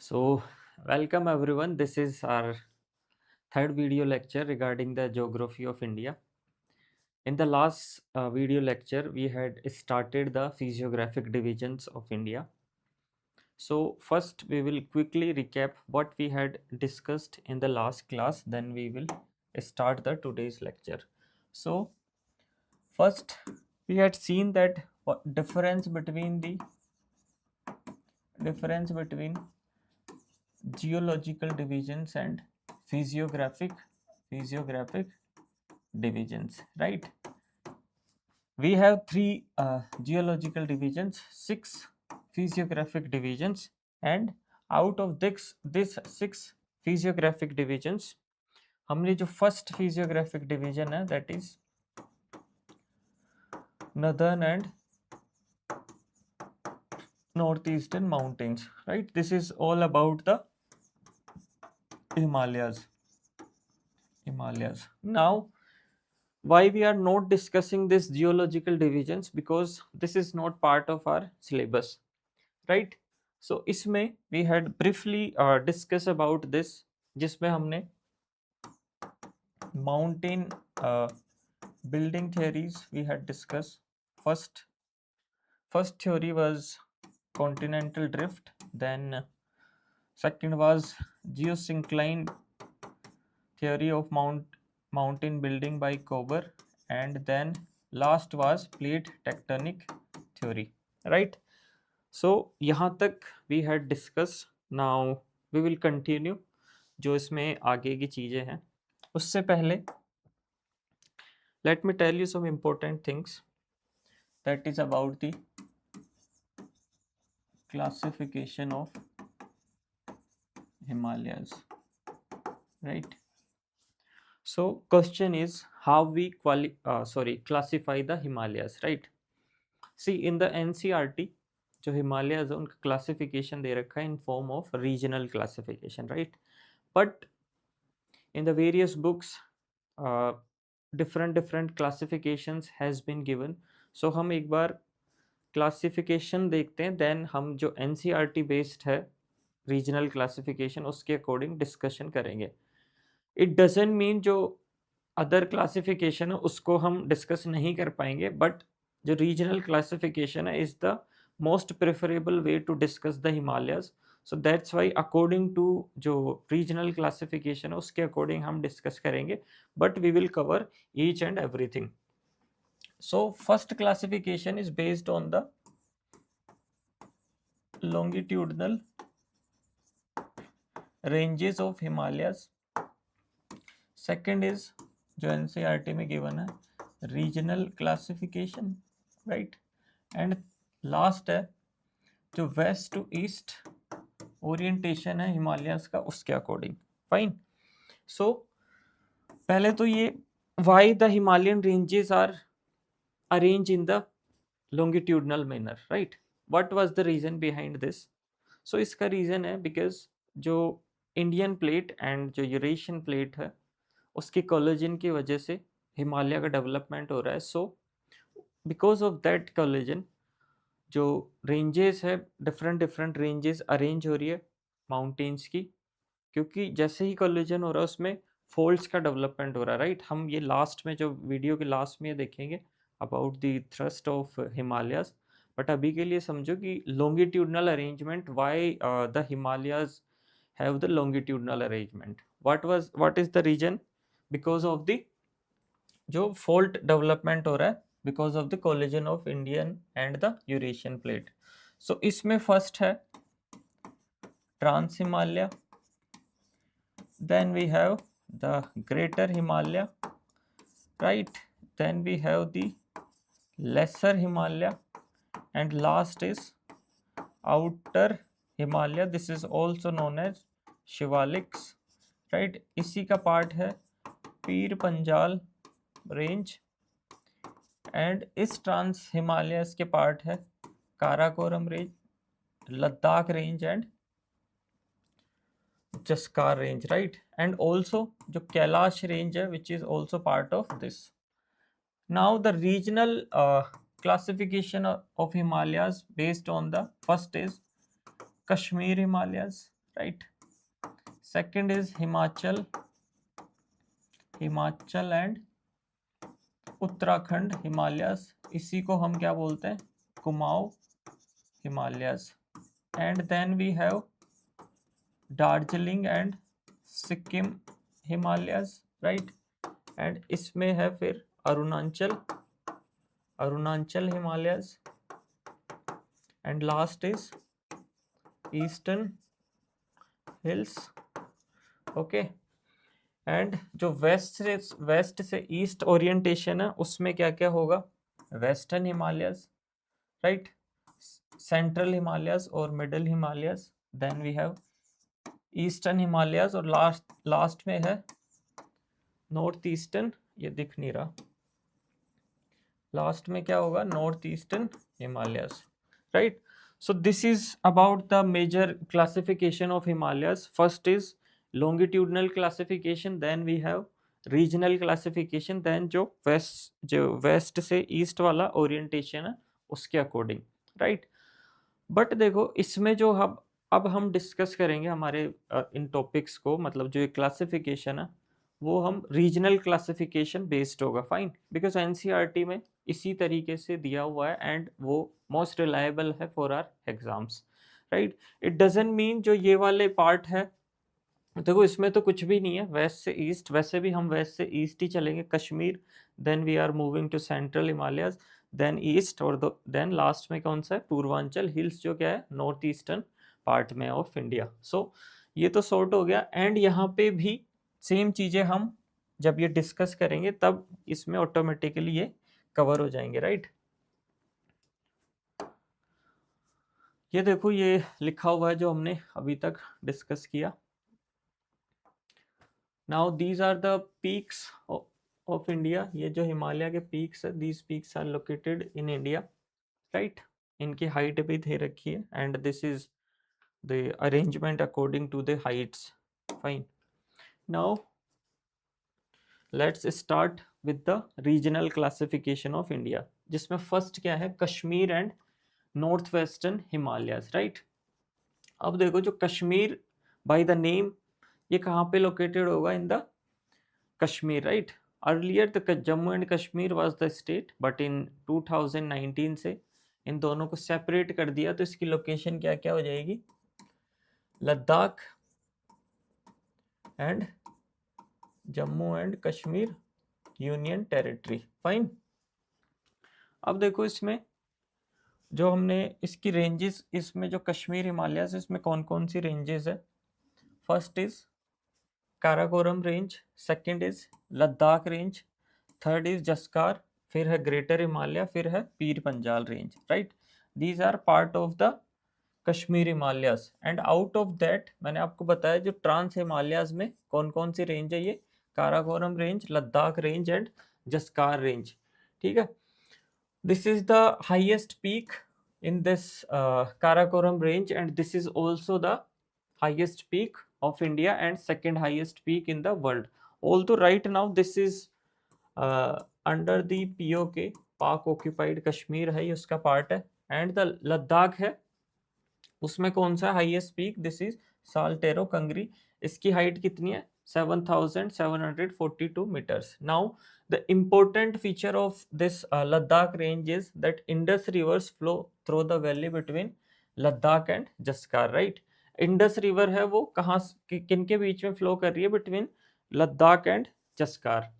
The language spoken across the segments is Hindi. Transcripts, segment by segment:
So, welcome everyone. This is our third video lecture regarding the geography of India. In the last video lecture, we had started the physiographic divisions of India. So, first we will quickly recap what we had discussed in the last class, then we will start the today's lecture. So, first we had seen that what difference between geological divisions and physiographic divisions, right? We have three geological divisions, six physiographic divisions, and out of this six physiographic divisions, हमने जो फर्स्ट physiographic division है, that is northern and northeastern mountains, right? This is all about the Himalayas. Now, why we are not discussing this geological divisions? Because this is not part of our syllabus, right? So इसमें we had briefly discuss about this, जिसमें हमने mountain building theories we had discussed. First theory was continental drift, then second was geosyncline theory of mountain building by Kober, and then last was plate tectonic theory, right? So यहाँ तक we had discussed. Now we will continue जो इसमें आगे की चीज़ें हैं। उससे पहले let me tell you some important things that is about the classification of Himalayas, right? So question is how we classify the Himalayas, right? See, in the NCRT जो Himalayas है उनका classification दे रखा है in form of regional classification, right? But in the various books different classifications has been given. So हम एक बार क्लासिफिकेशन देखते हैं, देन हम जो NCRT बेस्ड है रीजनल क्लासिफिकेशन उसके अकॉर्डिंग डिस्कशन करेंगे. इट डजेंट मीन जो अदर क्लासिफिकेशन है उसको हम डिस्कस नहीं कर पाएंगे, बट जो रीजनल क्लासिफिकेशन है is the most preferable way to discuss the Himalayas. So that's why according to जो रीजनल क्लासिफिकेशन है उसके अकॉर्डिंग हम डिस्कस करेंगे, but we will cover each and everything. So first classification is based on the longitudinal ranges of Himalayas. Second is जो NCERT में given है regional classification, right? And last है जो west to east orientation है Himalayas का उसके according. Fine. So पहले तो ये why the Himalayan ranges are arranged in the longitudinal manner, right? What was the reason behind this? So इसका रीज़न है बिकॉज जो इंडियन प्लेट एंड जो यूरेशियन प्लेट है उसके कोलिजन की वजह से हिमालय का डेवलपमेंट हो रहा है. So because of that collision जो रेंजेस है डिफरेंट रेंजेस अरेंज हो रही है माउंटेन्स की, क्योंकि जैसे ही कोलिजन हो रहा है उसमें फोल्ड्स का डेवलपमेंट हो रहा है, राइट? हम ये लास्ट में जो वीडियो के लास्ट में देखेंगे about the thrust of Himalayas. But अभी के लिए समझो कि longitudinal arrangement, why the Himalayas have the longitudinal arrangement, what is the reason? Because of the जो फोल्ट डेवलपमेंट हो रहा है because of the collision of Indian and the Eurasian plate. So इसमें फर्स्ट है trans Himalaya, then we have the greater Himalaya, right? Then we have the lesser Himalaya, and last is outer Himalaya. This is also known as Shivaliks, right? इसी का पार्ट है पीर पंजाल रेंज, एंड इस ट्रांस हिमालयस के पार्ट है Karakoram range, Ladakh range and Jaskar range, right? And also जो कैलाश range है which is also part of this. Now the regional classification of Himalayas based on the first is Kashmir Himalayas, right. Second is Himachal and Uttarakhand Himalayas, इसी को हम क्या बोलते हैं, Kumaon Himalayas. And then we have Darjeeling and Sikkim Himalayas, right. And इसमें है फिर Arunachal Himalayas. And last is eastern hills, okay. And जो वेस्ट से ईस्ट ओरिएंटेशन है उसमें क्या क्या होगा, western Himalayas, right, central Himalayas और middle Himalayas. Then we have eastern Himalayas और लास्ट में है नॉर्थ ईस्टर्न, ये दिख नहीं रहा, लास्ट में क्या होगा, north eastern Himalayas, right. So this is about the major classification of Himalayas. First is longitudinal classification, then we have regional classification, then जो west से east वाला orientation है उसके according, right। बट देखो इसमें जो अब हम डिस्कस करेंगे हमारे इन टॉपिक्स को, मतलब जो ये क्लासिफिकेशन है वो हम रीजनल क्लासिफिकेशन बेस्ड होगा, फाइन, बिकॉज एनसीईआरटी में इसी तरीके से दिया हुआ है एंड वो मोस्ट रिलायबल है for our exams, right. It doesn't mean जो ये वाले पार्ट है, देखो इसमें तो कुछ भी नहीं है, वेस्ट से ईस्ट, वैसे भी हम वेस्ट से ईस्ट ही चलेंगे, Kashmir, then we are moving to central Himalayas, then east, और देन लास्ट में कौन सा है, पूर्वांचल हिल्स, जो क्या है नॉर्थ ईस्टर्न पार्ट में ऑफ इंडिया। सो ये तो सॉर्ट हो गया। एंड यहाँ पे भी सेम चीज़ें हम जब ये डिस्कस करेंगे तब इसमें ऑटोमेटिकली ये कवर हो जाएंगे, राइट। ये देखो ये लिखा हुआ है जो हमने अभी तक डिस्कस किया। Now these are the peaks of India, ये जो हिमालय के पीक्स है, these peaks are located in India, right. इनकी हाइट भी दे रखी है and this is the arrangement according to the heights, fine. Now let's start with the regional classification of India, जिसमें फर्स्ट क्या है, Kashmir and north western Himalayas, right. अब देखो जो कश्मीर बाय द नेम, ये कहाँ पे लोकेटेड होगा, इन the Kashmir, right. Earlier the Jammu and Kashmir was the state, but in 2019 से इन दोनों को सेपरेट कर दिया, तो इसकी लोकेशन क्या क्या हो जाएगी, Ladakh and Jammu and Kashmir union territory, fine. अब देखो इसमें जो हमने इसकी रेंजेस, इसमें जो कश्मीर हिमालयस, इसमें कौन कौन सी रेंजेस है, first is Karakoram range, second is Ladakh range, third is Zaskar, फिर है ग्रेटर हिमालय, फिर है Pir Panjal range, right. These are part of the Kashmir Himalayas. And out of that मैंने आपको बताया जो ट्रांस हिमालयस में कौन कौन सी रेंज है, ये Karakoram range, Ladakh range and Zaskar range, ठीक है। This is the highest peak in this Karakoram range, and this is also the highest peak of India and second highest peak in the world. Although right now this is under the POK, पाक occupied कश्मीर है, ये उसका पार्ट है। एंड द लद्दाख है, उसमें कौन सा हाईएस्ट पीक, दिस इज साल्टेरो कंगरी, इसकी हाइट कितनी है, 7,742 meters. Now the important feature of this Ladakh range is that Indus rivers flow through the valley between Ladakh and Jaskar, right? Indus river है वो कहाँ किन के बीच में फ्लो कर रही है, बिटवीन लद्दाख एंड जस्कार।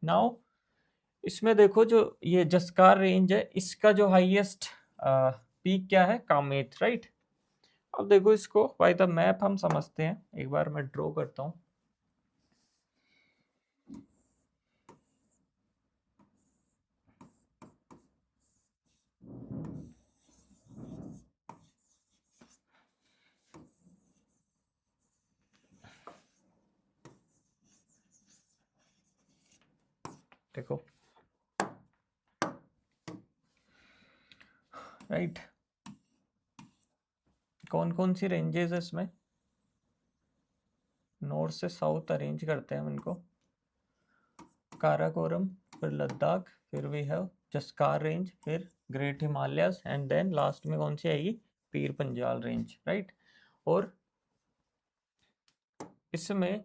नाउ इसमें देखो जो ये जस्कार रेंज है, इसका जो हाईएस्ट पीक क्या है, कामेत, राइट। अब देखो इसको बाय द मैप हम समझते हैं, एक बार मैं ड्रॉ करता हूँ। देखो राइट, कौन कौन सी रेंजेस है इसमें, नॉर्थ से साउथ अरेंज करते हैं हम इनको, काराकोरम, फिर लद्दाख, फिर वी हैव जस्कार रेंज, फिर great Himalayas, and then last में कौन सी आएगी, पीर पंजाल रेंज, राइट। और इसमें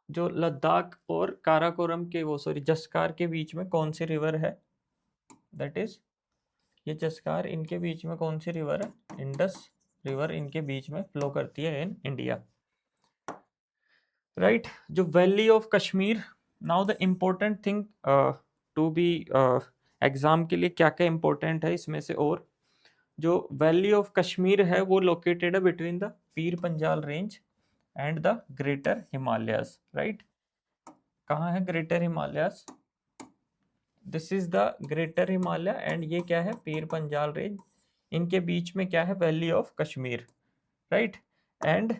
जो लद्दाख और काराकोरम के जस्कार के बीच में कौन सी रिवर है, दैट इज ये जस्कार, इनके बीच में कौन सी रिवर है, इंडस रिवर इनके बीच में फ्लो करती है इन इंडिया, राइट। जो valley of Kashmir, now the important thing to be exam के लिए क्या क्या इंपॉर्टेंट है इसमें से, और जो वैली ऑफ कश्मीर है वो लोकेटेड है between the Pir Panjal range and the greater Himalayas, right. कहाँ है greater Himalayas, this is the greater Himalaya and ये क्या है, पीर पंजाल रेंज, इनके बीच में क्या है, valley of Kashmir, right. And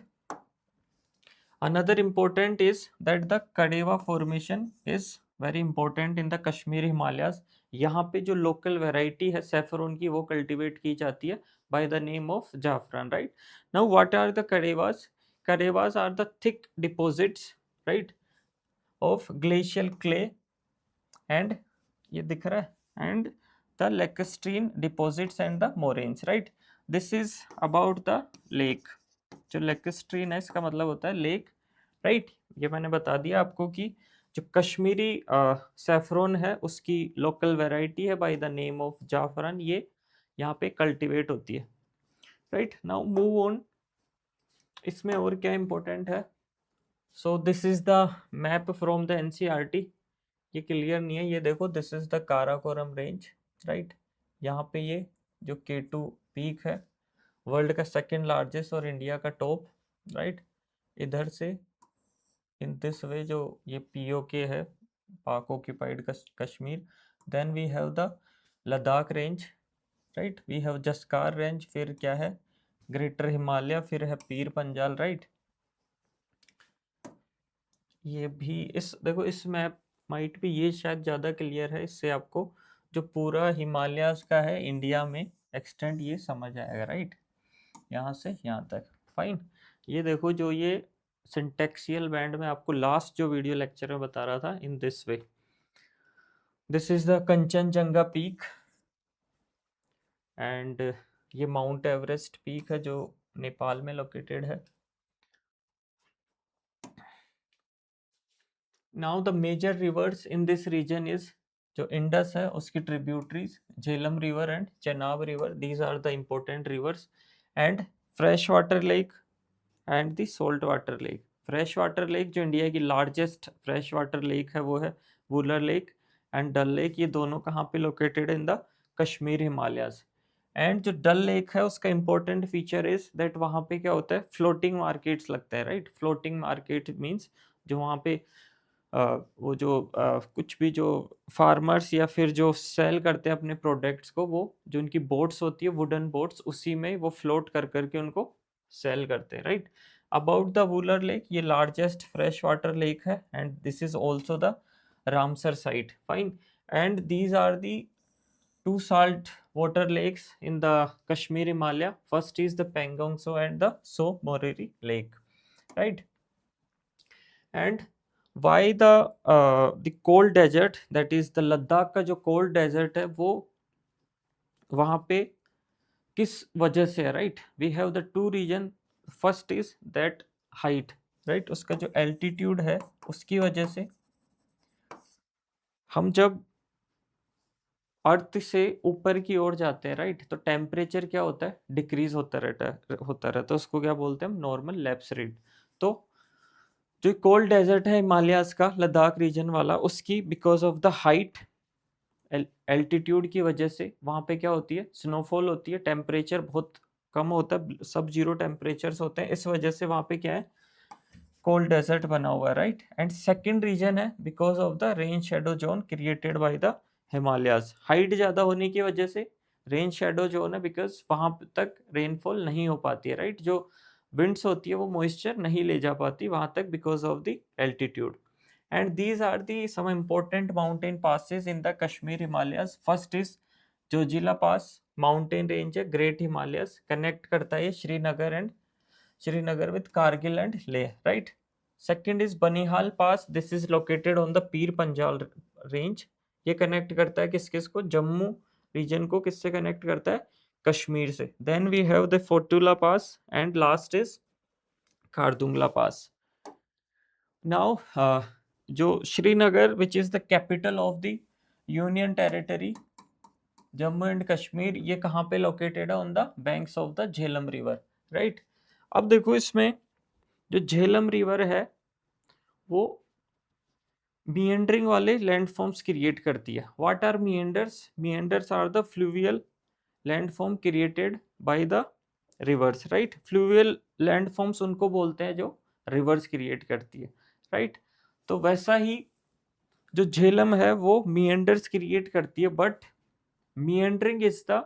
another important is that the Kadeva formation is very important in the Kashmir Himalayas. यहाँ पे जो लोकल वैरायटी है सैफरन की वो कल्टीवेट की जाती है by the name of जाफरान, right. Now what are the Kadevas? Kadevas are the thick deposits, right, of glacial clay and ये दिख रहा है, and the lacustrine deposits and the moraines, right. This is about the lake. जो लेक्स्ट्रीन है इसका मतलब होता है लेक, राइट। ये मैंने बता दिया आपको कि जो कश्मीरी सैफरन है उसकी लोकल वैरायटी है बाय द नेम ऑफ जाफरान, ये यहाँ पे कल्टीवेट होती है, राइट। नाउ मूव ऑन, इसमें और क्या इंपॉर्टेंट है, सो this is the map from the NCERT, ये क्लियर नहीं है, ये देखो this is the Karakoram range, right. यहाँ पे ये जो K2 पीक है वर्ल्ड का सेकंड लार्जेस्ट और इंडिया का टॉप, राइट। इधर से इन दिस वे जो ये POK है, Pak occupied Kashmir, then we have the Ladakh range, right, we have जस्कार range, फिर क्या है ग्रेटर हिमालय, फिर है पीर पंजाल, राइट। ये भी इस देखो इस मैप माइट भी ये शायद ज़्यादा क्लियर है, इससे आपको जो पूरा हिमालयाज का है इंडिया में एक्सटेंड ये समझ आएगा, राइट, यहाँ से यहाँ तक, फाइन। ये देखो जो ये सिंटेक्सियल बैंड में आपको लास्ट जो वीडियो लेक्चर में बता रहा था, in this way, this is the Kanchenjunga peak and ये माउंट एवरेस्ट पीक है जो नेपाल में लोकेटेड है। Now the major rivers in this region is जो इंडस है उसकी tributaries Jhelum river and Chenab river, these are the important rivers, and fresh water lake and the salt water lake. Fresh water lake जो इंडिया की लार्जेस्ट फ्रेश वाटर लेक है वो है Wular lake, and dull lake, ये दोनों कहाँ पे located in the Kashmir Himalayas. And जो डल लेक है उसका इंपॉर्टेंट फीचर इज दैट वहाँ पे क्या होता है, फ्लोटिंग मार्केट्स लगता है, राइट। फ्लोटिंग मार्केट मीन्स जो वहाँ पे वो जो कुछ भी जो फार्मर्स या फिर जो सेल करते हैं अपने प्रोडक्ट्स को, वो जो उनकी बोट्स होती है वुडन बोट्स, उसी में वो फ्लोट कर करके उनको सेल करते हैं, right. About the Wular lake, ये लार्जेस्ट फ्रेश वाटर लेक है and this is also the Ramsar site, fine. And these are the two salt water lakes in the Kashmir Himalaya. First is the Pangong Tso and the So Moriri Lake, right. And why the cold desert, that is the Ladakh का जो cold desert है वो वहाँ पे किस वजह से है, right. We have the two region, first is that height, right, उसका जो altitude है उसकी वजह से हम जब अर्थ से ऊपर की ओर जाते हैं, राइट, तो टेम्परेचर क्या होता है, डिक्रीज होता रहता है, उसको क्या बोलते हैं हम, नॉर्मल लैप्स रेट। तो जो कोल्ड डेजर्ट है हिमालयाज का लद्दाख रीजन वाला, उसकी because of the height altitude की वजह से वहाँ पे क्या होती है, स्नोफॉल होती है, टेम्परेचर बहुत कम होता है, सब जीरो टेम्परेचर्स होते हैं, इस वजह से वहाँ पे क्या है, कोल्ड डेजर्ट बना हुआ है, राइट। एंड सेकेंड रीजन है because of the rain shadow zone created by the Himalayas, height ज़्यादा होने की वजह से रेन शेडो जोन है, बिकॉज वहाँ तक रेनफॉल नहीं हो पाती है, राइट। जो विंड्स होती है वो मॉइस्चर नहीं ले जा पाती वहाँ तक because of the altitude. And these are the some important mountain passes in the Kashmir Himalayas. First is Zojila pass, mountain range है ग्रेट हिमालयस, कनेक्ट करता है Srinagar with Kargil and Leh, right. Second is Banihal Pass, this is located on the Pir Panjal range, ये कनेक्ट करता है किस किस को, जम्मू रीजन को किससे कनेक्ट करता है, कश्मीर से। Then we have the Fotula pass and last is Khardungla pass. Now जो Srinagar which is the capital of the union territory Jammu and Kashmir, ये कहाँ पे लोकेटेड है? On the banks of the Jhelum river, right. अब देखो इसमें जो झेलम रिवर है वो मिएंडरिंग वाले लैंडफॉर्म्स क्रिएट करती है। What are meanders? Meanders are the fluvial landform created by the rivers, right. Fluvial landforms उनको बोलते हैं जो रिवर्स क्रिएट करती है, राइट। तो वैसा ही जो झेलम है वो मिएंडर्स क्रिएट करती है, but meandering is the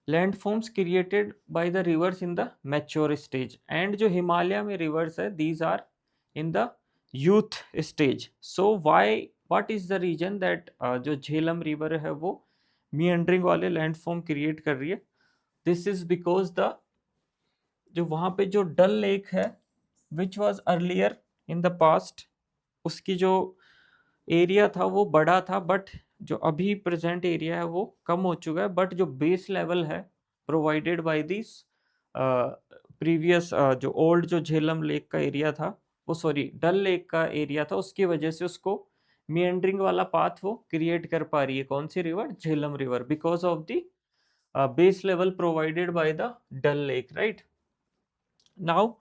landforms created by the rivers in the mature stage. And जो हिमालय में रिवर्स है these are in the youth stage. So why, what is the reason that जो झेलम रिवर है वो मिएंडरिंग वाले लैंडफॉर्म क्रिएट कर रही है? दिस इज बिकॉज द जो वहां पे जो डल लेक है which was earlier in the past, उसकी जो एरिया था वो बड़ा था, बट जो अभी प्रेजेंट एरिया है वो कम हो चुका है। बट जो बेस लेवल है प्रोवाइडेड बाय दिस प्रीवियस जो ओल्ड जो झेलम लेक का एरिया था, वो सॉरी डल लेक का एरिया था, उसकी वजह से उसको मिएंडरिंग वाला पाथ वो क्रिएट कर पा रही है। कौन सी river? Jhelum river, because of the base level provided by the Dal lake, right. Now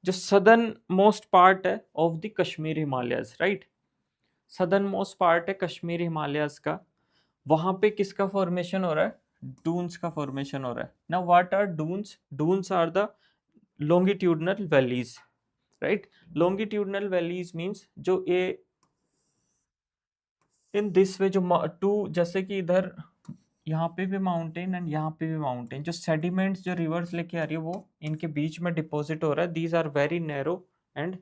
जो सदर्न मोस्ट पार्ट है of the Kashmir Himalayas, right, southern most part है कश्मीर हिमालयस का, वहां पे किसका फॉर्मेशन हो रहा है? डून्स का फॉर्मेशन हो रहा है। Now what are doons? Doons are the longitudinal valleys, right. Longitudinal valleys means जो ये इन दिस वे जो टू, जैसे कि इधर यहाँ पे भी माउंटेन एंड यहाँ पे भी माउंटेन, जो सेडिमेंट्स जो रिवर्स लेके आ रही है वो इनके बीच में डिपॉजिट हो रहा है। These are very narrow and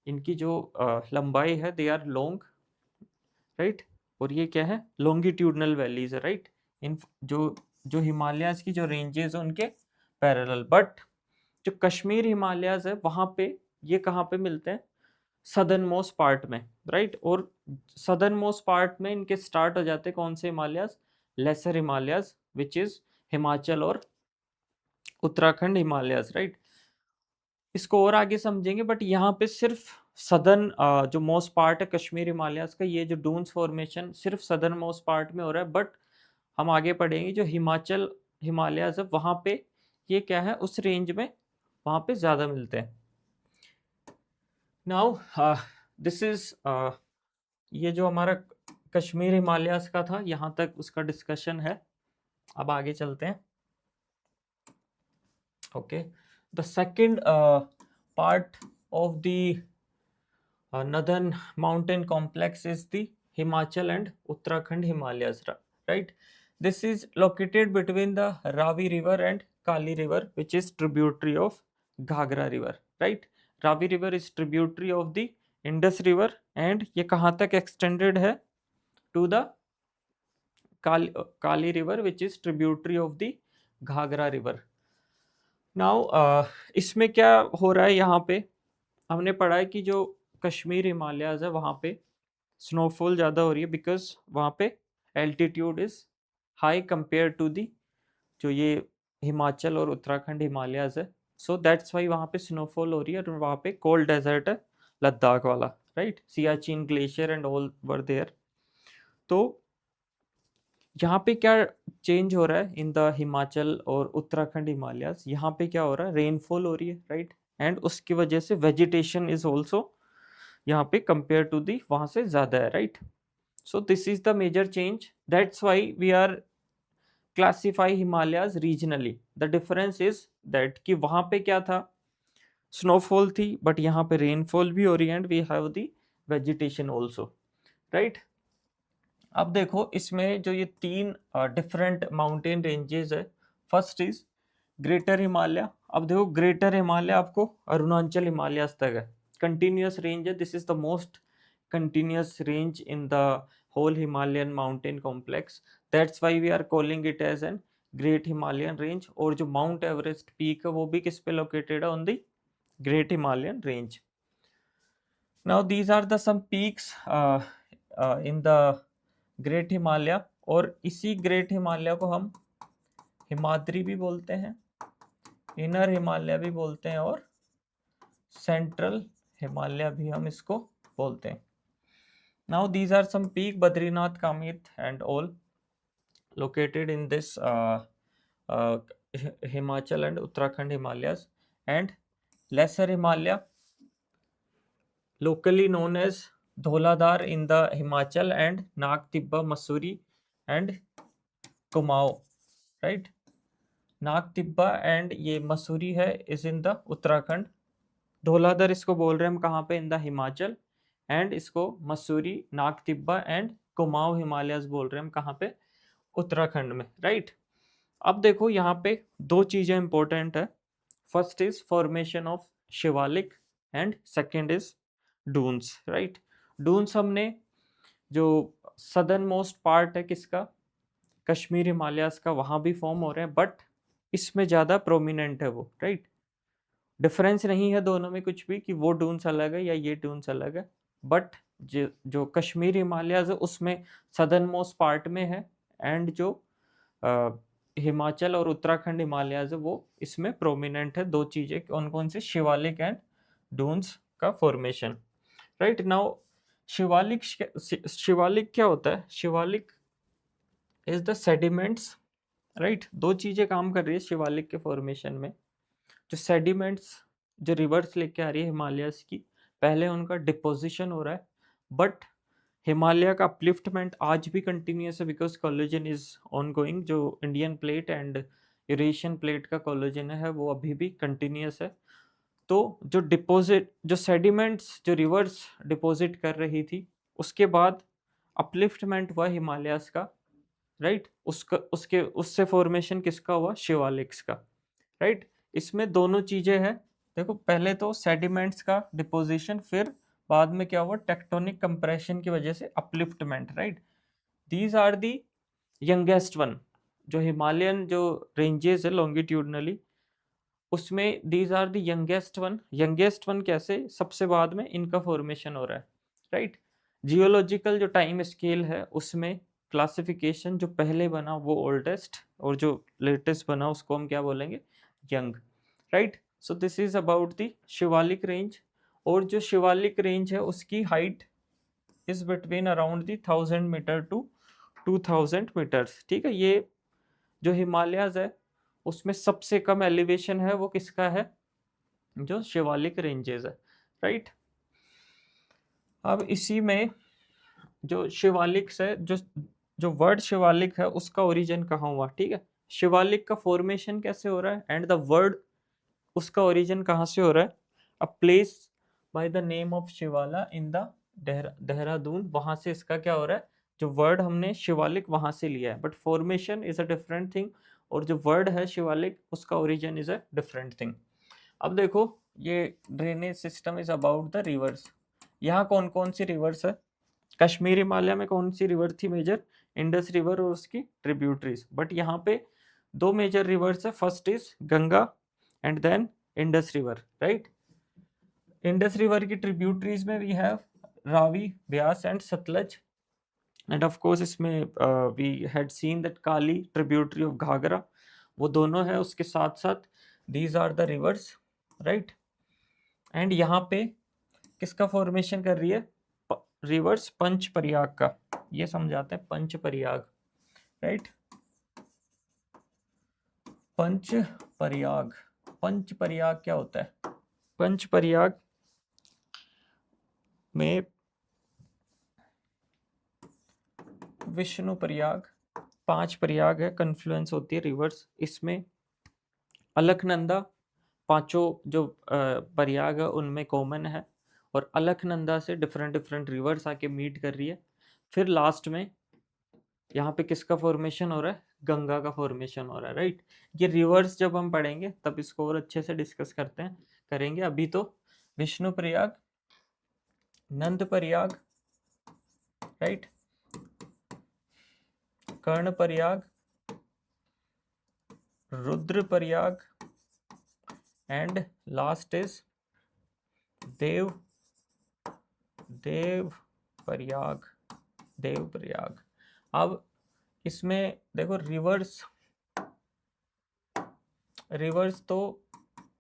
इनकी जो लंबाई है दे आर लॉन्ग, राइट। और ये क्या है? लॉन्गिट्यूडनल वैलीज है, राइट। इन जो हिमालयाज की जो रेंजेस है उनके पैरेलल। बट जो कश्मीर हिमालयाज है वहां पे ये कहाँ पे मिलते हैं? सदर्न मोस्ट पार्ट में, राइट। और सदर्न मोस्ट पार्ट में इनके स्टार्ट हो जाते हैं कौन से Himalayas? Lesser Himalayas which is Himachal और उत्तराखंड हिमालयाज, राइट। इसको और आगे समझेंगे, बट यहाँ पे सिर्फ सदर्न जो मोस्ट पार्ट है कश्मीर हिमालयाज का, ये जो डून्स फॉर्मेशन सिर्फ सदर्न मोस्ट पार्ट में हो रहा है। बट हम आगे पढ़ेंगे जो हिमाचल हिमालयाज है वहाँ पे ये क्या है? उस रेंज में वहाँ पे ज़्यादा मिलते हैं। नाउ दिस इज ये जो हमारा कश्मीर हिमालयाज का था यहाँ तक उसका डिस्कशन है। अब आगे चलते हैं। Okay, the second part of the northern mountain complex is the Himachal and Uttarakhand Himalayas, right. This is located between the Ravi river and Kali river, which is tributary of Ghagra river, right. Ravi river is tributary of the Indus river and ये कहाँ तक extended है? To the Kali river, which is tributary of the Ghagra river. Now इसमें क्या हो रहा है? यहाँ पे हमने पढ़ा है कि जो कश्मीर हिमालयाज है वहाँ पे स्नोफॉल ज़्यादा हो रही है, बिकॉज वहाँ पे altitude is high compare to the जो ये हिमाचल और उत्तराखंड हिमालयाज है। सो दैट्स वाई वहाँ पे स्नोफॉल हो रही है। और वहाँ पे कोल्ड डेजर्ट है लद्दाख वाला, right. Siachen glacier and all over there. तो यहाँ पे क्या चेंज हो रहा है इन द हिमाचल और उत्तराखंड हिमालयाज? यहाँ पे क्या हो रहा है? रेनफॉल हो रही है, राइट। एंड उसकी वजह से वेजिटेशन इज ऑल्सो यहाँ पे कंपेयर टू दी वहाँ से ज़्यादा है, right. So this is the major change. That's why we are classify Himalayas regionally. The difference is that कि वहाँ पे क्या था? स्नोफॉल थी, बट यहाँ पे रेनफॉल भी हो रही है and we have the vegetation also, right. अब देखो इसमें जो ये तीन डिफरेंट माउंटेन रेंजेस है, फर्स्ट इज ग्रेटर हिमालय। अब देखो ग्रेटर हिमालय आपको अरुणाचल हिमालयास तक है, कंटिन्यूस रेंज है। This is the most continuous range in the whole Himalayan mountain complex. That's why we are calling it as an Great Himalayan Range. और जो Mount Everest peak है वो भी किस पे located है? On the Great Himalayan Range. Now these are the some peaks in the Great Himalaya. और इसी Great Himalaya को हम हिमाद्री भी बोलते हैं, इनर हिमालय भी बोलते हैं और सेंट्रल हिमालय भी हम इसको बोलते हैं। Now these are some peak, Badrinath, Kamet and all located in this Himachal and Uttarakhand Himalayas, and lesser Himalaya locally known as Dholadhar in the Himachal and Nag Tibba, Mussoorie and Kumaon, right? Nag Tibba and ये मसूरी है is in the Uttarakhand, Dhauladhar इसको बोल रहे हैं हम कहाँ पे, इन द हिमाचल, एंड इसको मसूरी, नाग तिब्बा एंड कुमाऊं हिमालयस बोल रहे हैं हम कहाँ पे, उत्तराखंड में, राइट। अब देखो यहाँ पे दो चीजें इंपॉर्टेंट है, first is formation of Shivalik and second is dunes, right. Dunes हमने जो सदर्न मोस्ट पार्ट है किसका, कश्मीर हिमालयस का, वहां भी फॉर्म हो रहे हैं, बट इसमें ज्यादा प्रोमिनेंट है वो, राइट। डिफरेंस नहीं है दोनों में कुछ भी कि वो डून्स अलग है या ये डून्स अलग है, बट जो कश्मीर हिमालयस है उसमें सदर्न मोस्ट पार्ट में है, एंड जो हिमाचल और उत्तराखंड हिमालयस है वो इसमें प्रोमिनेंट है। दो चीजें कौन कौन सी, शिवालिक एंड डून्स का फॉर्मेशन, राइट। नाउ शिवालिक क्या होता है, Shivalik is the sediments, right. दो चीजें काम कर रही है शिवालिक के फॉर्मेशन में, जो सेडिमेंट्स जो रिवर्स लेके आ रही है हिमालयस की, पहले उनका डिपोजिशन हो रहा है, बट हिमालय का अपलिफ्टमेंट आज भी कंटिन्यूस है बिकॉज कोलिजन इज ऑनगोइंग। जो Indian plate and Eurasian plate का कोलिजन है वो अभी भी कंटिन्यूस है। तो जो डिपॉजिट, जो सेडिमेंट्स जो रिवर्स डिपॉजिट कर रही थी, उसके बाद अपलिफ्टमेंट हुआ हिमालयस का, राइट। उसके उससे फॉर्मेशन किसका हुआ, शिवालिक्स का, राइट। इसमें दोनों चीजें हैं, देखो पहले तो सेडिमेंट्स का डिपोजिशन, फिर बाद में क्या हुआ, टेक्टोनिक कंप्रेशन की वजह से upliftment, right. These are the youngest one, जो हिमालयन जो रेंजेस है लॉन्गिट्यूडनली, उसमें these are the youngest one. Youngest one कैसे, सबसे बाद में इनका फॉर्मेशन हो रहा है, राइट। जियोलॉजिकल जो टाइम स्केल है उसमें क्लासिफिकेशन जो पहले बना वो ओल्डेस्ट, और जो लेटेस्ट बना उसको हम क्या बोलेंगे, young, right. So this is about the Shivalik range. और जो शिवालिक रेंज है उसकी height is between around the 1000 metre to 2000 metres, ठीक है। ये जो हिमालयाज है उसमें सबसे कम एलिवेशन है वो किसका है, जो शिवालिक रेंजेस है, राइट। अब इसी में जो शिवालिक है, जो वर्ड शिवालिक है उसका ओरिजिन कहाँ हुआ, ठीक है। शिवालिक का फॉर्मेशन कैसे हो रहा है एंड द वर्ड उसका ओरिजिन कहाँ से हो रहा है, a place by the name of Shivala in the Dehradun, वहां से इसका क्या हो रहा है, जो वर्ड हमने शिवालिक वहां से लिया है, but formation is a different thing, और जो वर्ड है शिवालिक उसका origin is a different thing. अब देखो ये drainage system is about the reverse. यहाँ कौन कौन सी रिवर्स है, कश्मीर हिमालय में कौन सी रिवर थी मेजर, इंडस रिवर और उसकी ट्रिब्यूटरीज, बट यहाँ पे दो मेजर रिवर्स है, first is Ganga and then Indus river, right. Indus river की ट्रिब्यूटरीज में we have Ravi, Beas and Sutlej, and of course इसमें we had seen that Kali tributary of Ghaghara, वो दोनों है उसके साथ साथ, these are the rivers, right. And यहाँ पे किसका फॉर्मेशन कर रही है, रिवर्स पंच परियाग का, ये समझाते हैं पंच परियाग, राइट। पंच परियाग, पंच परियाग क्या होता है, पंच परियाग में विष्णु प्रयाग, 5 प्रयाग है, कन्फ्लुएंस होती है रिवर्स, इसमें अलकनंदा, पांचों जो प्रयाग है उनमें कॉमन है, और अलकनंदा से डिफरेंट डिफरेंट रिवर्स आके मीट कर रही है। फिर लास्ट में यहाँ पे किसका फॉर्मेशन हो रहा है, गंगा का फॉर्मेशन हो रहा है, राइट। ये रिवर्स जब हम पढ़ेंगे तब इसको और अच्छे से डिस्कस करेंगे। अभी तो Vishnu Prayag, Nand Prayag, right, Karn Prayag, Rudra Prayag, and last is Dev Prayag, Dev Prayag. अब इसमें देखो रिवर्स तो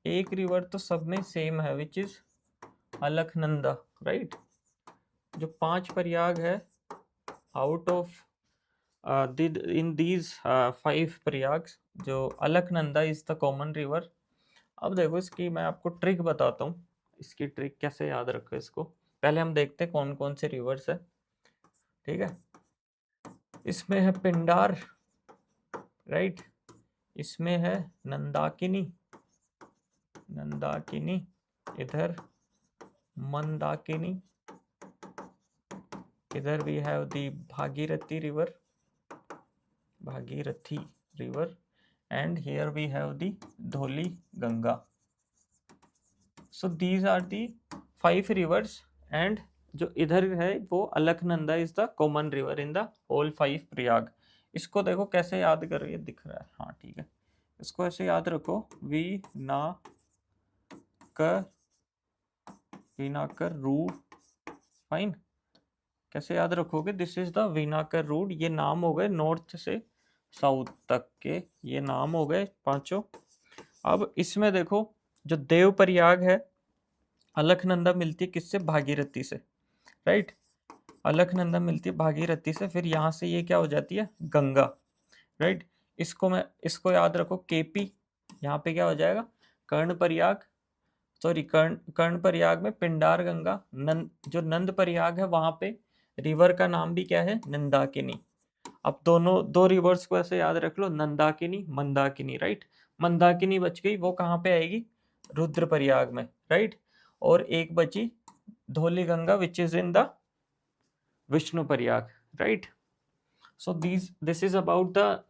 एक रिवर तो सब में सेम है, विच इज अलकनंदा, राइट। जो 5 प्रयाग है, आउट ऑफ इन दीज 5 प्रयाग्स, जो Alaknanda is the common river. अब देखो इसकी मैं आपको ट्रिक बताता हूँ, इसकी ट्रिक कैसे याद रखो इसको। पहले हम देखते हैं कौन कौन से रिवर्स है, ठीक है। इसमें है पिंडार, राइट। इसमें है नंदाकिनी, नंदाकिनी, इधर मंदाकिनी, इधर we have the Bhagirathi river, Bhagirathi river, and here we have the Dholi Ganga. So these are the 5 rivers, and जो इधर है वो Alaknanda is the common river in the whole 5 Prayag. इसको देखो कैसे याद कर रही है, दिख रहा है, हाँ ठीक है। इसको ऐसे याद रखो, वी ना कर रूट, फाइन। कैसे याद रखोगे, दिस इज द वीनाकर रूट, ये नाम हो गए नॉर्थ से साउथ तक के, ये नाम हो गए 5। अब इसमें देखो जो देव प्रयाग है, अलकनंदा मिलती है किससे, भागीरथी से, राइट। अलकनंदा मिलती है भागीरथी से, फिर यहाँ से ये क्या हो जाती है, गंगा, राइट। इसको याद रखो, केपी, यहाँ पे क्या हो जाएगा, कर्ण प्रयाग, सॉरी कर्ण प्रयाग में पिंडार गंगा, जो नंद प्रयाग है वहां पे रिवर का नाम भी क्या है, नंदाकिनी। अब दोनों 2 रिवर्स को ऐसे याद रख लो, नंदाकिनी मंदाकिनी, राइट। मंदाकिनी बच गई, वो कहाँ पे आएगी, रुद्रप्रयाग में, राइट। और एक बची Dhauli Ganga which is in the Vishnu Prayag, right. So this is about the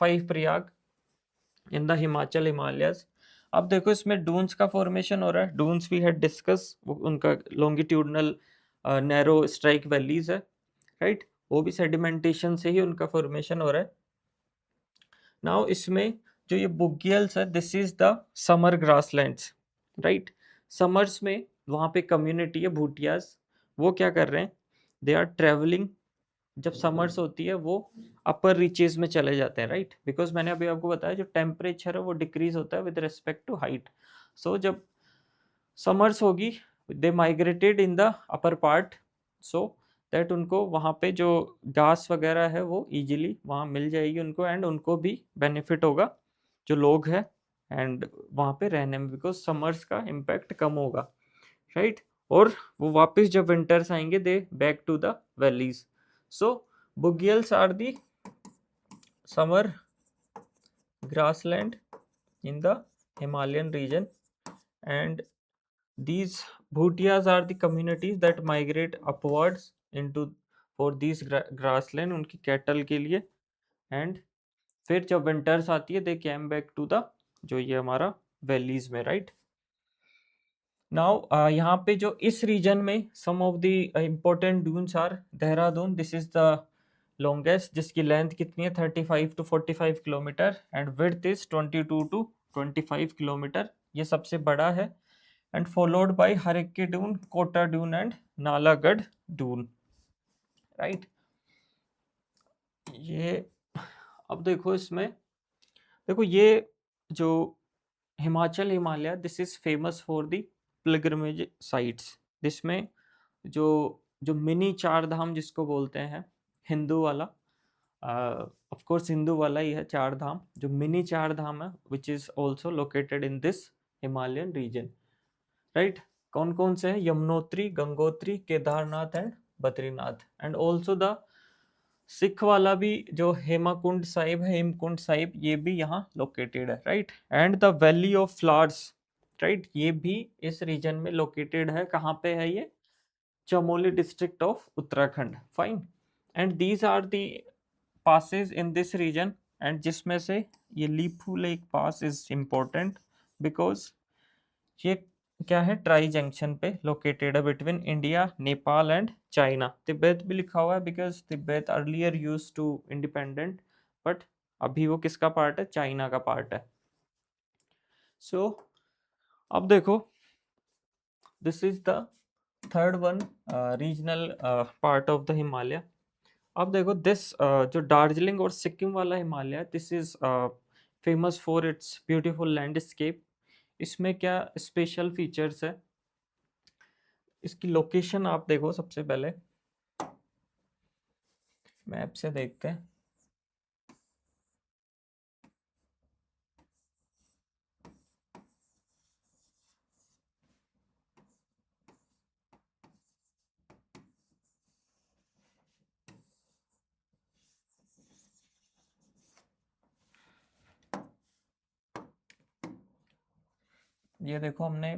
5 Prayag in the Himachal Himalayas. अब देखो इसमें डून्स का फॉर्मेशन हो रहा है, डून्स वी हैड डिस्कस, उनका लॉन्गिट्यूडनल नैरो स्ट्राइक वैलीज है, राइट। वो भी सेडिमेंटेशन से ही उनका फॉर्मेशन हो रहा है। नाउ इसमें जो ये बुग्यल्स है, this is the summer grasslands, right. Summers में वहाँ पे कम्युनिटी है भूटियाज, वो क्या कर रहे हैं, दे आर ट्रेवलिंग, जब समर्स होती है वो अपर रीचेज में चले जाते हैं, राइट। बिकॉज मैंने अभी आपको बताया जो टेम्परेचर है वो डिक्रीज होता है विद रिस्पेक्ट टू हाइट। सो जब समर्स होगी, they migrated in the upper part, so that उनको वहाँ पे जो घास वगैरह है वो इजीली वहाँ मिल जाएगी उनको, एंड उनको भी बेनिफिट होगा जो लोग हैं एंड वहाँ पे रहने में, बिकॉज समर्स का इम्पैक्ट कम होगा, राइट। और वो वापस जब विंटर्स आएंगे, they back to the valleys. So bugyals are the summer grassland in the Himalayan region, and these bhutias are the communities that migrate upwards into for these grassland उनकी cattle के लिए, and फिर जब winters आती है they came back to the जो ये हमारा valleys में, right। now यहाँ पे जो इस region में some of the important dunes are Dehradun, this is the longest, जिसकी लेंथ कितनी है 35 to 45 kilometre, and width is 22 to 25 kilometre, ये सबसे बड़ा है, and followed by Harki Dun, Kota Dun and Nalagarh Dun, right. ये अब देखो इसमें, देखो ये जो Himachal Himalaya, this is famous for the pilgrimage sites. जिसमें जो जो मिनी 4 धाम जिसको बोलते हैं, हिंदू वाला, ऑफ कोर्स हिंदू वाला ही है 4 धाम, जो मिनी 4 धाम है which is also located in this Himalayan region, right. कौन कौन से हैं, Yamunotri, Gangotri, Kedarnath and Badrinath, and also the Sikh वाला भी जो हेमाकुंड साहिब है, हेमकुंड साहिब, ये भी यहाँ लोकेटेड है, right. And the valley of flowers, right, ये भी इस रीजन में लोकेटेड है। कहाँ पे है ये, Chamoli district of Uttarakhand, fine. And these are the passes in this region, and जिसमें से ये Lipulekh pass is important because ये क्या है, ट्राई जंक्शन पे लोकेटेड है between India, Nepal and China. Tibet भी लिखा हुआ है बिकॉज Tibet earlier use to independent, but अभी वो किसका पार्ट है, चाइना का पार्ट है। सो अब देखो this is the third one, regional part of the Himalaya. अब देखो दिस जो दार्जिलिंग और सिक्किम वाला Himalaya, this is famous for its beautiful landscape. इसमें क्या स्पेशल फीचर्स है, इसकी लोकेशन आप देखो, सबसे पहले मैप से देखते हैं। ये देखो, हमने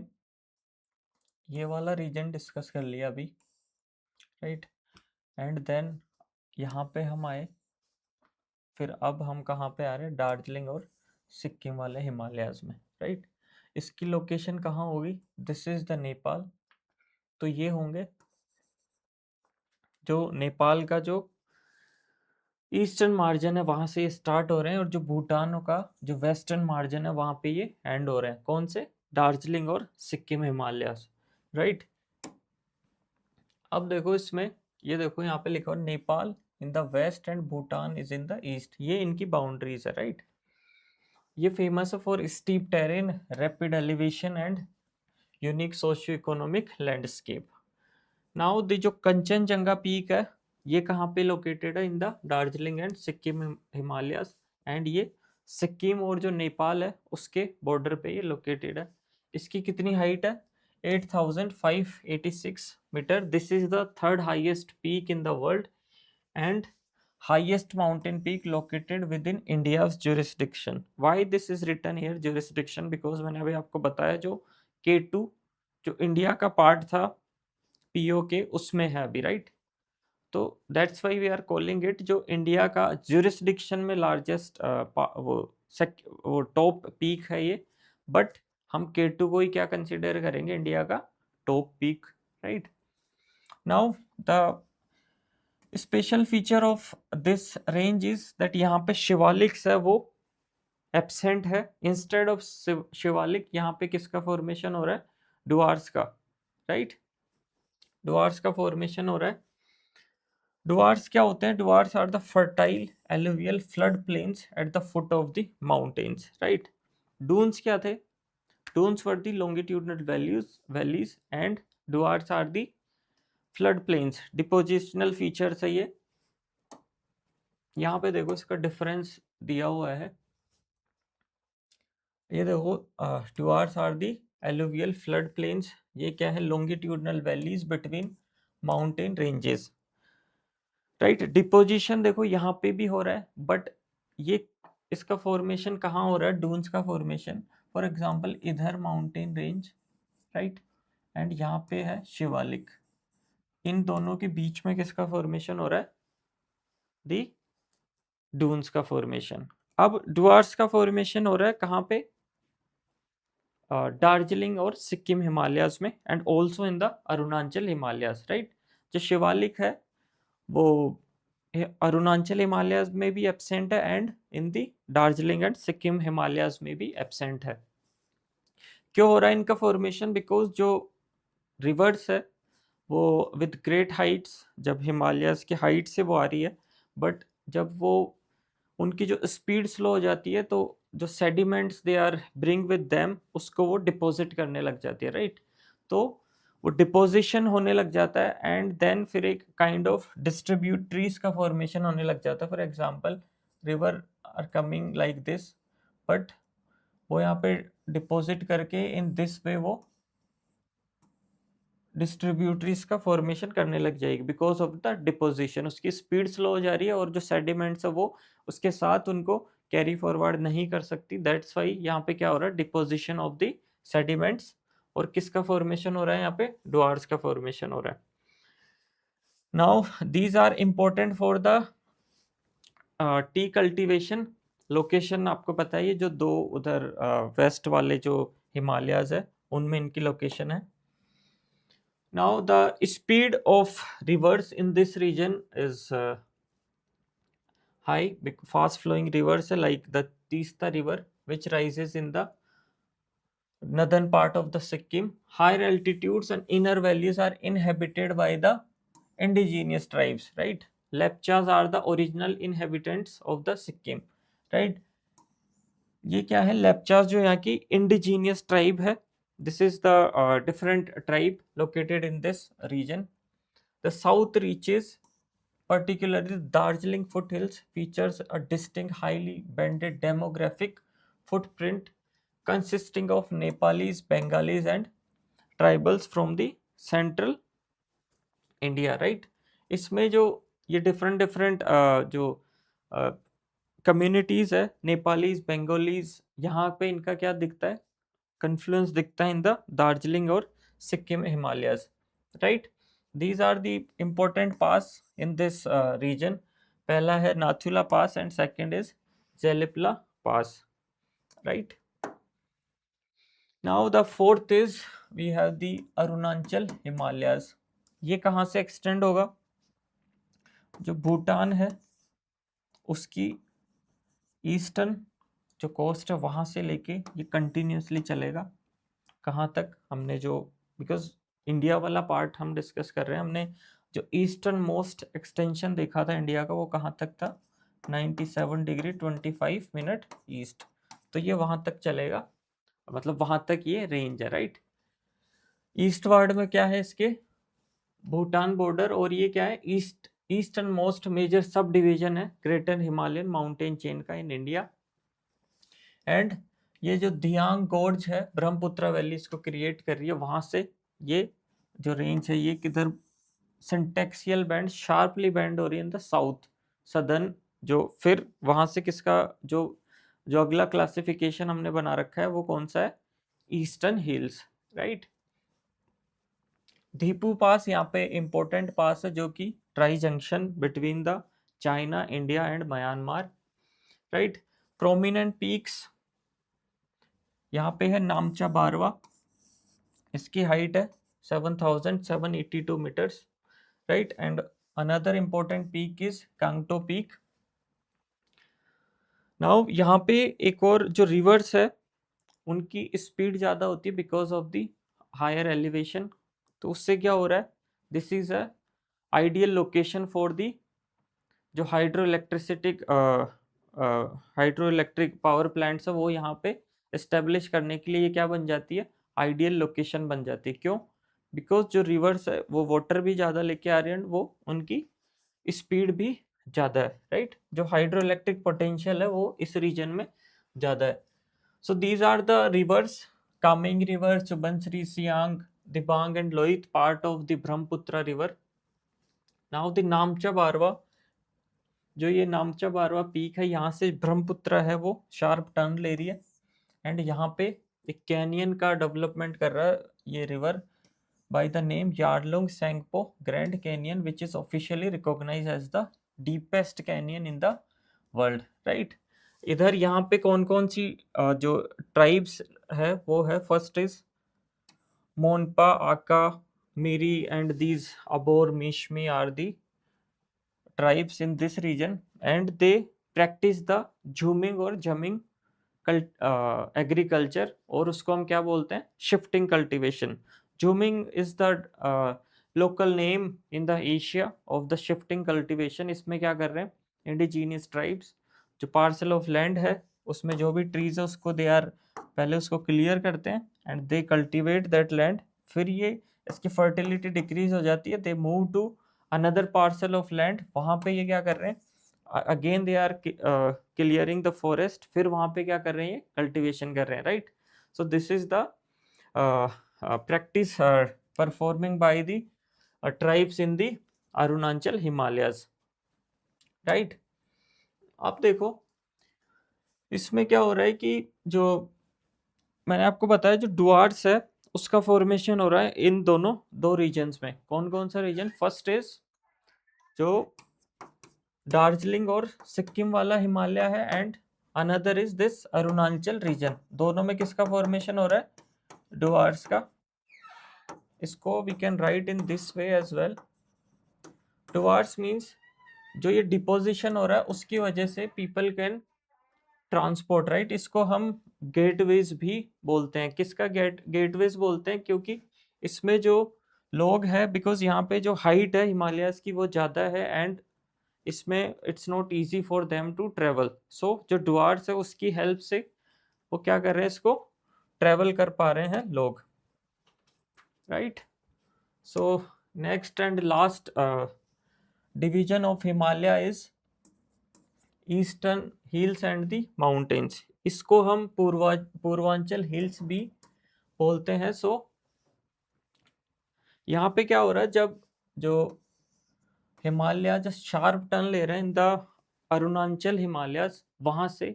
ये वाला रीजन डिस्कस कर लिया अभी, राइट। एंड देन यहाँ पे हम आए, फिर अब हम कहाँ पे आ रहे हैं, दार्जिलिंग और सिक्किम वाले हिमालयाज में, राइट। इसकी लोकेशन कहाँ होगी, दिस इज द नेपाल। तो ये होंगे जो नेपाल का जो ईस्टर्न मार्जिन है वहां से ये स्टार्ट हो रहे हैं, और जो भूटान का जो वेस्टर्न मार्जिन है वहां पे ये एंड हो रहे हैं। कौन से, दार्जिलिंग और सिक्किम हिमालयास, राइट। अब देखो इसमें, ये देखो यहाँ पे लिखा हुआ Nepal in the west and Bhutan is in the east, ये इनकी बाउंड्रीज है, राइट। ये फेमस है for steep terrain, rapid elevation and unique socio economic landscape. Now the जो कंचनजंगा पीक है, ये कहाँ पे लोकेटेड है, in the Darjeeling and Sikkim Himalayas. And ये सिक्किम और जो नेपाल है उसके बॉर्डर पे ये लोकेटेड है। इसकी कितनी हाइट है, 8586 metre. This is the third highest peak in the world and highest mountain peak located within India's jurisdiction. Why this is written here jurisdiction? Because मैंने अभी आपको बताया जो K2 जो इंडिया का पार्ट था POK उसमें है अभी, राइट। तो that's why we are calling it जो इंडिया का jurisdiction में लार्जेस्ट वो टॉप पीक है ये। बट हम K2 को ही क्या कंसिडर करेंगे, इंडिया का top peak, right. Now the special feature of this range is that यहाँ पे शिवालिक्स है वो एब्सेंट है। इंस्टेड ऑफ शिवालिक यहाँ पे किसका फॉर्मेशन हो रहा है, डुआर्स का, राइट। डुआर्स का फॉर्मेशन हो रहा है। डुआर्स क्या होते हैं, Dooars are the fertile alluvial flood plains at the foot of the mountains, right. Duns क्या थे, Duns were the longitudinal valleys and Dooars are the flood plains, depositional features है ये। यहाँ पे देखो इसका डिफरेंस दिया हुआ है, ये देखो, Dooars are the alluvial flood plains, ये क्या है, longitudinal valleys between mountain ranges, right. Deposition देखो यहाँ पे भी हो रहा है, बट ये इसका फॉर्मेशन कहाँ हो रहा है, डून्स का फॉर्मेशन, फॉर एग्जांपल इधर माउंटेन रेंज, राइट, एंड यहाँ पे है शिवालिक, इन दोनों के बीच में किसका फॉर्मेशन हो रहा है, दी डून्स का फॉर्मेशन। अब डुआर्स का फॉर्मेशन हो रहा है कहाँ पे, दार्जिलिंग और सिक्किम हिमालयाज में, and also in the Arunachal Himalayas, right. जो शिवालिक है वो अरुणाचल हिमालयाज में भी एब्सेंट है and in the Darjeeling and Sikkim Himalayas में भी एब्सेंट है। क्यों हो रहा है इनका फॉर्मेशन, बिकॉज जो रिवर्स है वो विद ग्रेट हाइट्स, जब हिमालयाज की हाइट से वो आ रही है, बट जब वो उनकी जो स्पीड स्लो हो जाती है तो जो sediments they are bring with them उसको वो डिपॉजिट करने लग जाती है, राइट। तो वो डिपोजिशन होने लग जाता है एंड देन फिर एक काइंड ऑफ डिस्ट्रीब्यूटरीज का फॉर्मेशन होने लग जाता है। For example river are coming like this, but वो यहाँ पे डिपॉजिट करके इन दिस वे वो डिस्ट्रीब्यूटरीज का फॉर्मेशन करने लग जाएगी बिकॉज ऑफ द डिपोजिशन। उसकी स्पीड स्लो हो जा रही है और जो सेडिमेंट्स है वो उसके साथ उनको कैरी फॉरवर्ड नहीं कर सकती। दैट्स वाई यहाँ पे क्या हो रहा है, डिपोजिशन ऑफ द सेडिमेंट्स, और किसका फॉर्मेशन हो रहा है यहाँ पे, डुआर्स का फॉर्मेशन हो रहा है। Now these are important for the tea cultivation. Location आपको पता है, ये जो दो उधर वेस्ट वाले जो हिमालयाज है उनमें इनकी लोकेशन है। Now the speed of rivers in this region is high, fast flowing rivers like the Teesta river which rises in the northern part of the Sikkim. Higher altitudes and inner valleys are inhabited by the indigenous tribes, right. Lepchas are the original inhabitants of the Sikkim, right. ये क्या है, लेप्चास जो यहाँ की इंडिजीनियस ट्राइब है, This is the different tribe located in this region. The south reaches, particularly the Darjeeling foothills, features a distinct, highly bended demographic footprint consisting of Nepalis, Bengalis, and tribals from the central India, right? इसमें जो ये डिफरेंट डिफरेंट जो कम्युनिटीज है, नेपालीज, बंगालीज, यहाँ पे इनका क्या दिखता है, कन्फ्लुएंस दिखता है इन द दार्जिलिंग और Sikkim Himalayas, right? These are the important pass in this region. पहला है Nathula pass and second is Jelepla pass, right? Now the fourth is we have the Arunachal Himalayas. ये कहाँ से एक्सटेंड होगा? जो भूटान है उसकी ईस्टर्न जो कोस्ट है वहाँ से लेके ये कंटिन्यूसली चलेगा. कहाँ तक? हमने जो, बिकॉज इंडिया वाला पार्ट हम डिस्कस कर रहे हैं, हमने जो ईस्टर्न मोस्ट एक्सटेंशन देखा था इंडिया का वो कहाँ तक था? 97 डिग्री 25 मिनट ईस्ट. तो ये वहाँ तक चलेगा, मतलब वहाँ तक ये रेंज है, राइट? ईस्टवर्ड में क्या है इसके? भूटान बॉर्डर, और ये क्या है? Eastern most major sub division है ग्रेटर हिमालयन माउंटेन चेन का इन इंडिया. एंड ये जो दियांग गोर्ज है ब्रह्मपुत्र वैली इसको क्रिएट कर रही है, वहां से ये जो रेंज है ये किधर सिंटेक्सियल बैंड शार्पली बैंड हो रही है इन द साउथ सदर्न. जो फिर वहां से किसका जो जो अगला क्लासिफिकेशन हमने बना रखा है वो कौन सा है? Eastern hills, right? Diphu pass यहाँ पे इंपॉर्टेंट पास है जो कि tri junction between the China, India and Myanmar, right? Prominent peaks यहाँ पे है नामचा बारवा, इसकी हाइट है 7782 metres, right? And another important peak is Kangto peak. Now यहाँ पे एक और जो रिवर्स है उनकी स्पीड ज़्यादा होती है because of the higher elevation. तो उससे क्या हो रहा है? This is a ideal location for the जो हाइड्रो इलेक्ट्रिक पावर प्लांट्स है वो यहाँ पे इस्टेब्लिश करने के लिए ये क्या बन जाती है? आइडियल लोकेशन बन जाती है. क्यों? बिकॉज जो रिवर्स है वो वाटर भी ज़्यादा लेके आ रहे हैं, वो उनकी स्पीड भी ज़्यादा है, राइट? जो हाइड्रो इलेक्ट्रिक पोटेंशियल है वो इस रीजन में ज़्यादा है. So these are the rivers: Kameng river, Subansiri, Siang, Dibang and Lohit, part of the Brahmaputra river. Now the Namcha Barwa, जो ये नामचा बारवा पीक है यहाँ से ब्रह्मपुत्र है वो शार्प टर्न ले रही है एंड यहाँ पे एक कैनियन का डेवलपमेंट कर रहा है ये river by the name Yarlung Tsangpo grand canyon, which is officially recognised as the deepest canyon in the world, right? इधर यहाँ पे कौन कौन सी जो ट्राइब्स है वो है, first is Monpa, Aka, Miri and these Abor Mishmi are the tribes in this region and they practice the jhuming और जमिंग एग्रीकल्चर, और उसको हम क्या बोलते हैं? Shifting cultivation. Jhuming is the local name in the Asia of the shifting cultivation. इसमें क्या कर रहे हैं? इंडिजीनियस ट्राइब्स जो पार्सल ऑफ लैंड है उसमें जो भी ट्रीज है उसको दे आर पहले उसको क्लियर करते हैं and they cultivate that land. फिर ये इसकी फर्टिलिटी डिक्रीज हो जाती है, they move to another parcel of land. वहाँ पे ये क्या कर रहे हैं? Again they are clearing the forest, फिर वहाँ पे क्या कर रहे हैं? कल्टीवेशन कर रहे हैं, right? So this is the practice performing by the tribes in the Arunachal Himalayas, right? आप देखो इसमें क्या हो रहा है कि जो मैंने आपको बताया जो डुआर्स है उसका फॉर्मेशन हो रहा है इन दोनों दो रीजन्स में. कौन कौन सा रीजन? फर्स्ट इज जो दार्जिलिंग और सिक्किम वाला हिमालय है and another is this Arunachal region. दोनों में किसका फॉर्मेशन हो रहा है? डुआर्स का. इसको we can write in this way as well. Dooars means जो ये डिपोजिशन हो रहा है उसकी वजह से पीपल कैन ट्रांसपोर्ट, राइट? इसको हम गेटवेज भी बोलते हैं. किसका गेटवेज बोलते हैं? क्योंकि इसमें जो लोग हैं, बिकॉज यहाँ पे जो हाइट है हिमालयस की वो ज़्यादा है एंड इसमें it's not easy for them to travel. So जो डुआर्स है उसकी हेल्प से वो क्या कर रहे हैं? इसको ट्रेवल कर पा रहे हैं लोग, right? So next and last division of Himalaya is eastern hills and the mountains. इसको हम पूर्वांचल हिल्स भी बोलते हैं. सो यहाँ पे क्या हो रहा है, जब जो हिमालय जो शार्प टर्न ले रहे हैं इन द अरुणाचल हिमालयस, वहां से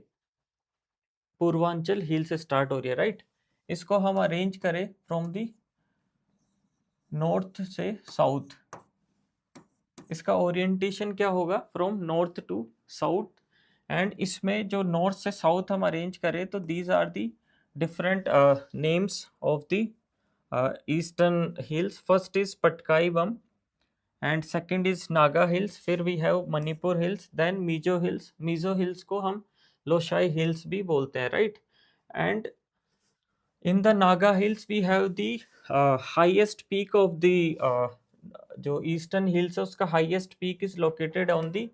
पूर्वांचल हिल से स्टार्ट हो रही है, राइट? इसको हम अरेंज करें फ्रॉम दी नॉर्थ से साउथ. इसका ओरिएंटेशन क्या होगा? From north to south. And इसमें जो नॉर्थ से साउथ हम अरेंज करें तो these are the different names of the eastern hills. First is Patkai Bum and second is Naga hills. फिर we have Manipur hills, then Mizo hills. Mizo hills को हम लोशाई हिल्स भी बोलते हैं, right? And in the Naga hills we have the highest peak of the जो ईस्टर्न हिल्स है उसका highest peak is located on the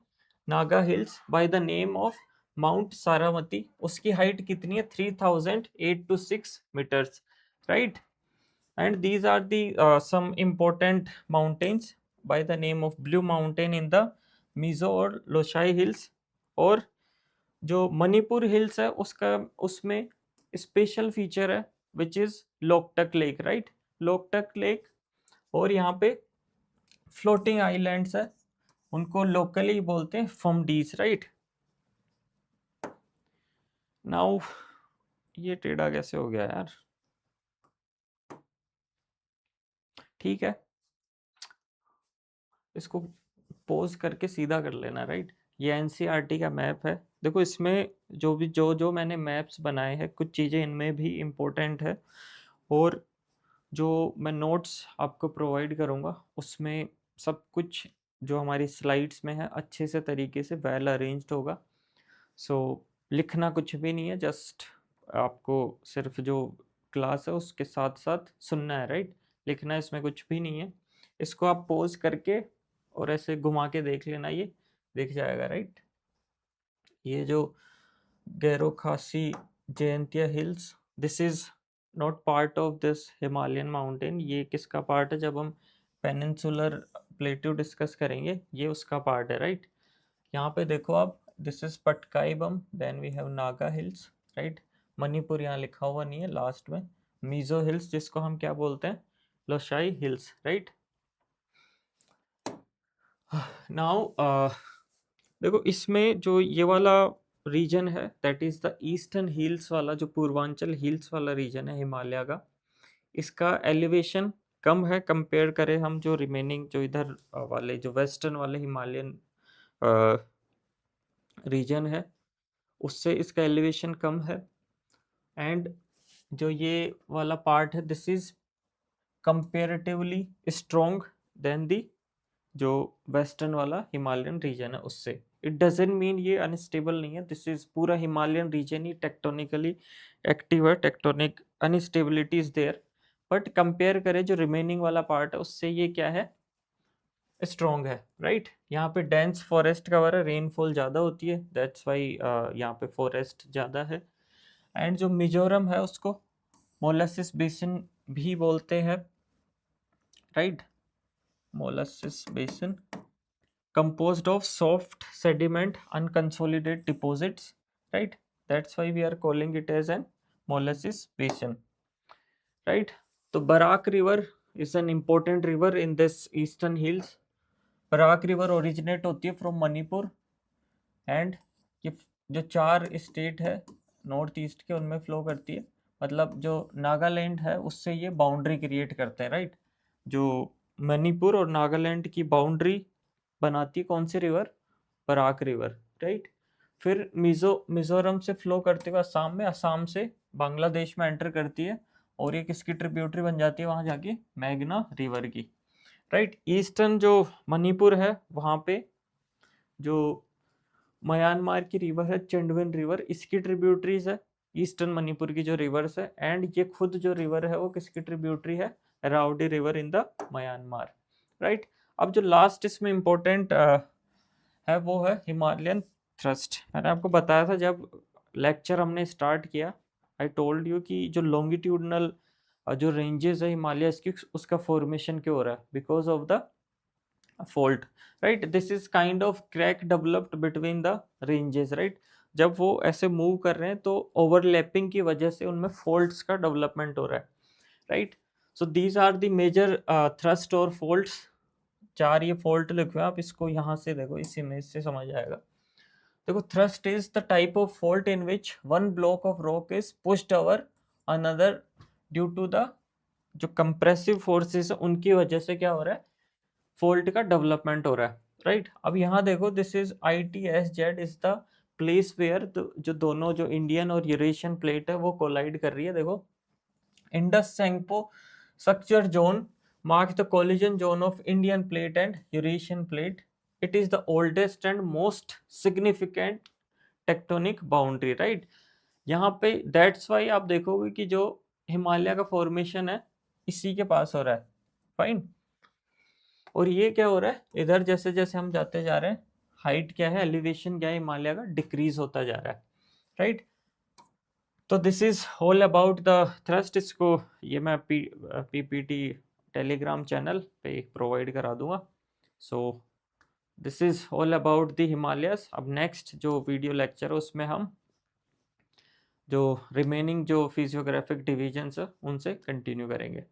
Naga hills by the name of mount Saramati. उसकी हाइट कितनी है? 3008 to 6 metres, right? And these are the some important mountains by the name of blue mountain in the Mizo और लोशाई हिल्स. और जो मणिपुर हिल्स है उसका उसमें स्पेशल फीचर है which is Loktak lake, right? Loktak lake. और यहाँ पे फ्लोटिंग आइलैंड्स है, उनको लोकली बोलते हैं फमडीज, राइट? नाउ ये टेढ़ा कैसे हो गया यार? ठीक है, इसको पोज करके सीधा कर लेना, राइट? ये एनसीईआरटी का मैप है. देखो इसमें जो भी जो मैंने मैप्स बनाए हैं, कुछ चीज़ें इनमें भी इम्पोर्टेंट है. और जो मैं नोट्स आपको प्रोवाइड करूँगा उसमें सब कुछ जो हमारी स्लाइड्स में है अच्छे से तरीके से वेल अरेंज्ड होगा. सो लिखना कुछ भी नहीं है, जस्ट आपको सिर्फ जो क्लास है उसके साथ साथ सुनना है, राइट? लिखना इसमें कुछ भी नहीं है. इसको आप पोज करके और ऐसे घुमा के देख लेना, ये दिख जाएगा, राइट? ये जो गैरो खासी Jaintia hills, this is not part of this Himalayan mountain. ये किसका पार्ट है? जब हम पेनिनसुलर प्लेट्यू डिस्कस करेंगे ये उसका पार्ट है, राइट? यहाँ पे देखो आप, this is Patkai Bum, then we have Naga hills, right? Manipur यहाँ लिखा हुआ नहीं है लास्ट में. मिजो हिल्स जिसको हम क्या बोलते हैं? लोशाई हिल्स, राइट? नाउ देखो इसमें जो ये वाला रीजन है that is the eastern hills वाला, जो पूर्वांचल हिल्स वाला रीजन है हिमालय का, इसका एलिवेशन कम है कंपेयर करें हम जो रिमेनिंग जो इधर वाले जो वेस्टर्न वाले हिमालयन रीजन है उससे इसका एलिवेशन कम है. एंड जो ये वाला पार्ट है this is comparatively strong then the जो वेस्टर्न वाला हिमालयन रीजन है उससे. इट डजेंट मीन ये अनस्टेबल नहीं है. दिस इज पूरा हिमालयन रीजन ही टेक्टोनिकली एक्टिव है, tectonic instability is there. But compare करें जो रिमेनिंग वाला पार्ट है उससे ये क्या है? स्ट्रॉन्ग है, राइट? यहाँ पे डेंस फॉरेस्ट कवर है, रेनफॉल ज़्यादा होती है, दैट्स वाई यहाँ पे फॉरेस्ट ज़्यादा है. एंड जो मिजोरम है उसको मोलासिस बेसिन भी बोलते हैं, right? Molasses basin composed of soft sediment unconsolidated deposits, right? That's why we are calling it as an molasses basin, right? So Barak river is an important river in this eastern hills. Barak river originate होती है from मणिपुर. एंड ये जो 4 स्टेट है नॉर्थ ईस्ट के उनमें फ्लो करती है. मतलब जो नागालैंड है उससे ये बाउंड्री क्रिएट करते हैं, राइट? जो मणिपुर और नागालैंड की बाउंड्री बनाती है कौन सी रिवर? Barak river, right? फिर मिजोरम से फ्लो करते हुए असम में, असम से बांग्लादेश में एंटर करती है और ये किसकी ट्रिब्यूटरी बन जाती है वहाँ जाके? मैग्ना रिवर की, राइट? ईस्टर्न जो मणिपुर है वहाँ पे जो म्यांमार की रिवर है चंडविन रिवर, इसकी ट्रिब्यूटरीज है ईस्टर्न मणिपुर की जो रिवर्स है. एंड ये खुद जो रिवर है वो किसकी ट्रिब्यूटरी है? Rowdy river in the Myanmar, right? अब जो लास्ट इसमें इम्पोर्टेंट है वो है हिमालयन थ्रस्ट. मैंने आपको बताया था जब लेक्चर हमने स्टार्ट किया, आई टोल्ड यू कि जो लॉन्गिट्यूडनल जो रेंजेस है हिमालयस की उसका फॉर्मेशन क्यों हो रहा है? Because of the fault, right? This is kind of crack developed between the ranges, right? जब वो ऐसे मूव कर रहे हैं तो ओवरलैपिंग की वजह से उनमें फोल्ट्स का डेवलपमेंट हो रहा है, right? So these are the major thrust और फोल्ट्स। 4 ये फोल्ट लिखे हुए हैं, आप इसको यहाँ से देखो, इस इमेज से समझ आएगा। देखो, thrust is the type of fault in which one block of rock is pushed over another due to the जो कंप्रेसिव फोर्सेस है उनकी वजह से क्या हो रहा है? फोल्ट का डेवलपमेंट हो रहा है, राइट? अब यहाँ देखो, this is ITSZ is the place where जो दोनों जो इंडियन और यूरेशियन प्लेट है वो कोलाइड कर रही है। देखो, Indus Tsangpo structure zone marks the collision zone of Indian plate and Eurasian plate. It is the oldest and most significant tectonic boundary, right? यहाँ पे that's why आप देखोगे कि जो हिमालय का फॉर्मेशन है इसी के पास हो रहा है, फाइन। और ये क्या हो रहा है, इधर जैसे जैसे हम जाते जा रहे हैं, हाइट क्या है, एलिवेशन क्या है हिमालय का, डिक्रीज होता जा रहा है, राइट? तो this is all about the thrust. इसको ये मैं PPT टेलीग्राम चैनल पे प्रोवाइड करा दूंगा। सो this is all about the Himalayas. अब नेक्स्ट जो वीडियो लेक्चर है उसमें हम जो रिमेनिंग जो फिजियोग्राफिक डिविजन्स है उनसे कंटिन्यू करेंगे।